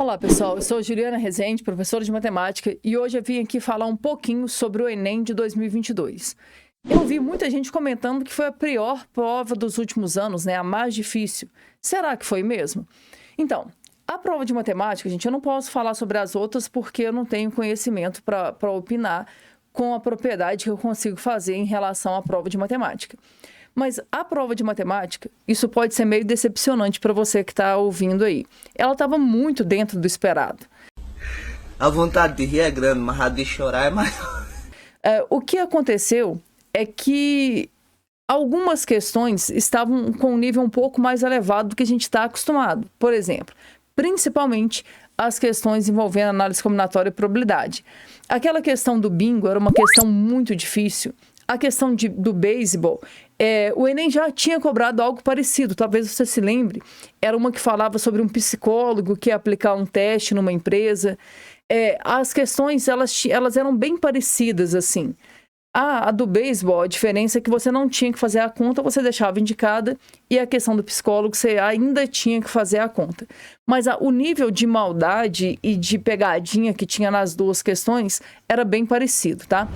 Olá pessoal, eu sou Juliana Rezende, professora de matemática, e hoje eu vim aqui falar um pouquinho sobre o Enem de 2022. Eu vi muita gente comentando que foi a pior prova dos últimos anos, né? A mais difícil. Será que foi mesmo? Então, a prova de matemática, gente, eu não posso falar sobre as outras porque eu não tenho conhecimento para opinar com a propriedade que eu consigo fazer em relação à prova de matemática. Mas a prova de matemática, isso pode ser meio decepcionante para você que está ouvindo aí. Ela estava muito dentro do esperado. A vontade de rir é grande, mas a de chorar é maior. O que aconteceu é que algumas questões estavam com um nível um pouco mais elevado do que a gente está acostumado. Por exemplo, principalmente as questões envolvendo análise combinatória e probabilidade. Aquela questão do bingo era uma questão muito difícil. A questão do beisebol, o Enem já tinha cobrado algo parecido, talvez você se lembre. Era uma que falava sobre um psicólogo que ia aplicar um teste numa empresa. As questões, elas eram bem parecidas, assim. A do beisebol, a diferença é que você não tinha que fazer a conta, você deixava indicada, e a questão do psicólogo, você ainda tinha que fazer a conta. Mas o nível de maldade e de pegadinha que tinha nas duas questões era bem parecido, tá?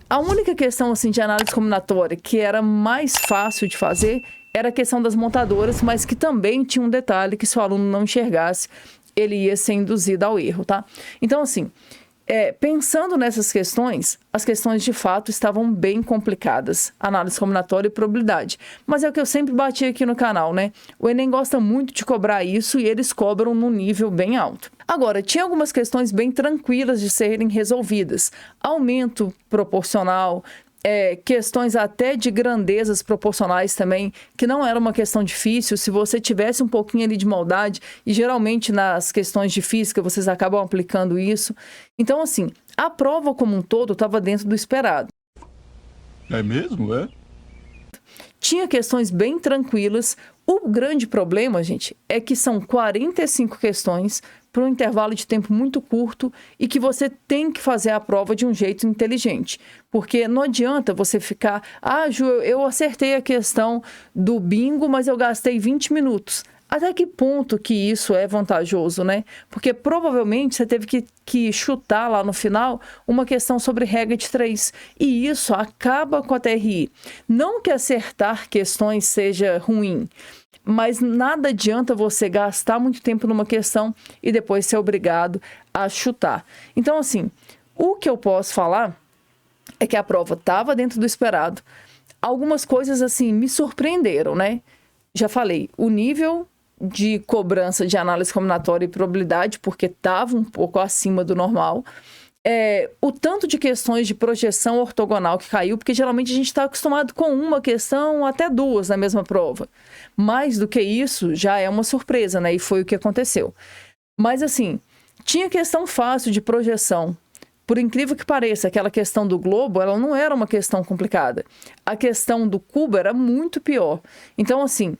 A única questão assim, de análise combinatória que era mais fácil de fazer era a questão das montadoras, mas que também tinha um detalhe que se o aluno não enxergasse, ele ia ser induzido ao erro, tá? Então, assim, pensando nessas questões, as questões de fato estavam bem complicadas, análise combinatória e probabilidade. Mas é o que eu sempre bati aqui no canal, né? O Enem gosta muito de cobrar isso e eles cobram num nível bem alto. Agora, tinha algumas questões bem tranquilas de serem resolvidas. Aumento proporcional, questões até de grandezas proporcionais também, que não era uma questão difícil, se você tivesse um pouquinho ali de maldade, e geralmente nas questões de física vocês acabam aplicando isso. Então, assim, a prova como um todo estava dentro do esperado. É mesmo, é? Tinha questões bem tranquilas. O grande problema, gente, é que são 45 questões para um intervalo de tempo muito curto e que você tem que fazer a prova de um jeito inteligente. Porque não adianta você ficar... Ju, eu acertei a questão do bingo, mas eu gastei 20 minutos. Até que ponto que isso é vantajoso, né? Porque provavelmente você teve que chutar lá no final uma questão sobre regra de 3. E isso acaba com a TRI. Não que acertar questões seja ruim, mas nada adianta você gastar muito tempo numa questão e depois ser obrigado a chutar. Então, assim, o que eu posso falar é que a prova estava dentro do esperado. Algumas coisas, assim, me surpreenderam, né? Já falei, o nível de cobrança de análise combinatória e probabilidade, porque estava um pouco acima do normal. O tanto de questões de projeção ortogonal que caiu, porque geralmente a gente está acostumado com uma questão, até duas na mesma prova. Mais do que isso, já é uma surpresa, né? E foi o que aconteceu. Mas, assim, tinha questão fácil de projeção. Por incrível que pareça, aquela questão do globo, ela não era uma questão complicada. A questão do cubo era muito pior. Então, assim...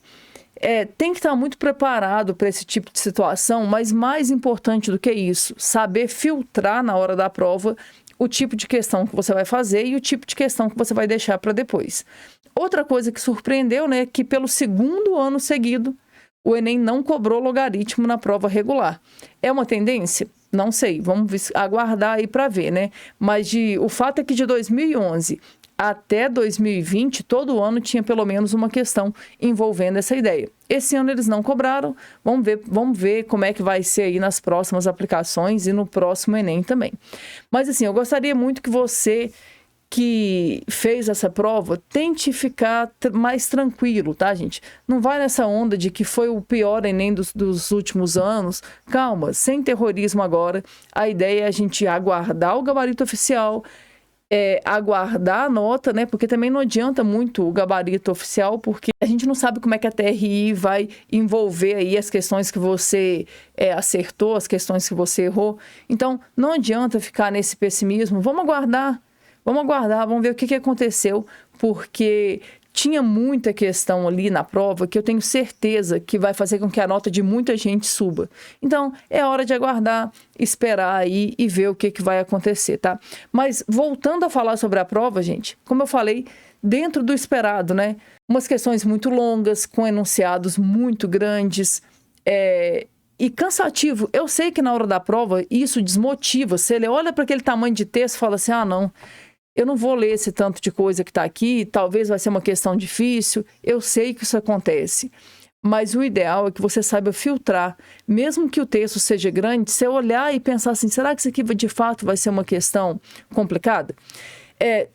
tem que estar muito preparado para esse tipo de situação, mas mais importante do que isso, saber filtrar na hora da prova o tipo de questão que você vai fazer e o tipo de questão que você vai deixar para depois. Outra coisa que surpreendeu, né, é que pelo segundo ano seguido, o Enem não cobrou logaritmo na prova regular. É uma tendência? Não sei, vamos aguardar aí para ver, né? Mas o fato é que de 2011... até 2020, todo ano tinha pelo menos uma questão envolvendo essa ideia. Esse ano eles não cobraram, vamos ver como é que vai ser aí nas próximas aplicações e no próximo Enem também. Mas assim, eu gostaria muito que você que fez essa prova, tente ficar mais tranquilo, tá, gente? Não vai nessa onda de que foi o pior Enem dos últimos anos. Calma, sem terrorismo agora. A ideia é a gente aguardar o gabarito oficial, aguardar a nota, né? Porque também não adianta muito o gabarito oficial, porque a gente não sabe como é que a TRI vai envolver aí as questões que você acertou, as questões que você errou. Então, não adianta ficar nesse pessimismo. Vamos aguardar, vamos ver o que aconteceu, porque tinha muita questão ali na prova que eu tenho certeza que vai fazer com que a nota de muita gente suba. Então, é hora de aguardar, esperar aí e ver o que vai acontecer, tá? Mas, voltando a falar sobre a prova, gente, como eu falei, dentro do esperado, né? Umas questões muito longas, com enunciados muito grandes, E cansativo. Eu sei que na hora da prova isso desmotiva. Se ele olha para aquele tamanho de texto e fala assim, ah, não, eu não vou ler esse tanto de coisa que está aqui, talvez vai ser uma questão difícil. Eu sei que isso acontece. Mas o ideal é que você saiba filtrar. Mesmo que o texto seja grande, você olhar e pensar assim, será que isso aqui de fato vai ser uma questão complicada?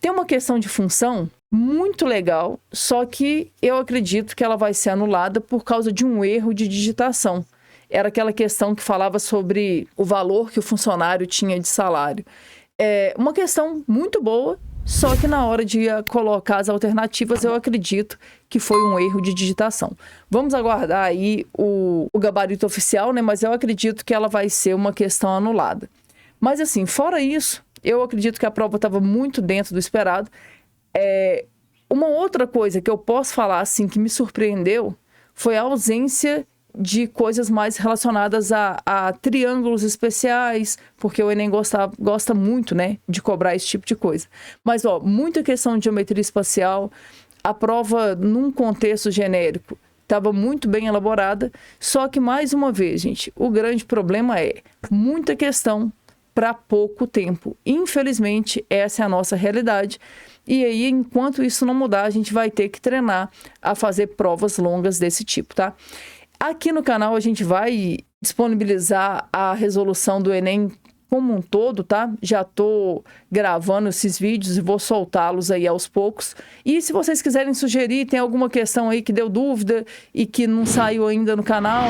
Tem uma questão de função muito legal, só que eu acredito que ela vai ser anulada por causa de um erro de digitação. Era aquela questão que falava sobre o valor que o funcionário tinha de salário. Uma questão muito boa, só que na hora de colocar as alternativas, eu acredito que foi um erro de digitação. Vamos aguardar aí o gabarito oficial, né? Mas eu acredito que ela vai ser uma questão anulada. Mas assim, fora isso, eu acredito que a prova estava muito dentro do esperado. Uma outra coisa que eu posso falar assim que me surpreendeu foi a ausência de coisas mais relacionadas a triângulos especiais, porque o Enem gosta muito, né, de cobrar esse tipo de coisa. Mas, muita questão de geometria espacial, a prova, num contexto genérico, estava muito bem elaborada, só que, mais uma vez, gente, o grande problema é muita questão para pouco tempo. Infelizmente, essa é a nossa realidade. E aí, enquanto isso não mudar, a gente vai ter que treinar a fazer provas longas desse tipo, tá? Aqui no canal a gente vai disponibilizar a resolução do Enem como um todo, tá? Já tô gravando esses vídeos e vou soltá-los aí aos poucos. E se vocês quiserem sugerir, tem alguma questão aí que deu dúvida e que não saiu ainda no canal,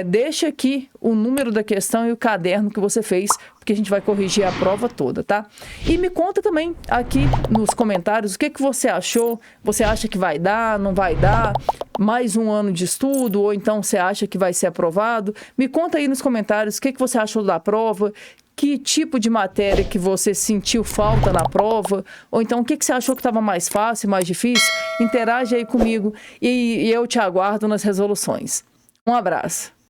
deixa aqui o número da questão e o caderno que você fez, porque a gente vai corrigir a prova toda, tá? E me conta também aqui nos comentários o que você achou. Você acha que vai dar, não vai dar? Mais um ano de estudo, ou então você acha que vai ser aprovado? Me conta aí nos comentários o que você achou da prova, que tipo de matéria que você sentiu falta na prova, ou então o que você achou que estava mais fácil, mais difícil. Interage aí comigo e eu te aguardo nas resoluções. Um abraço.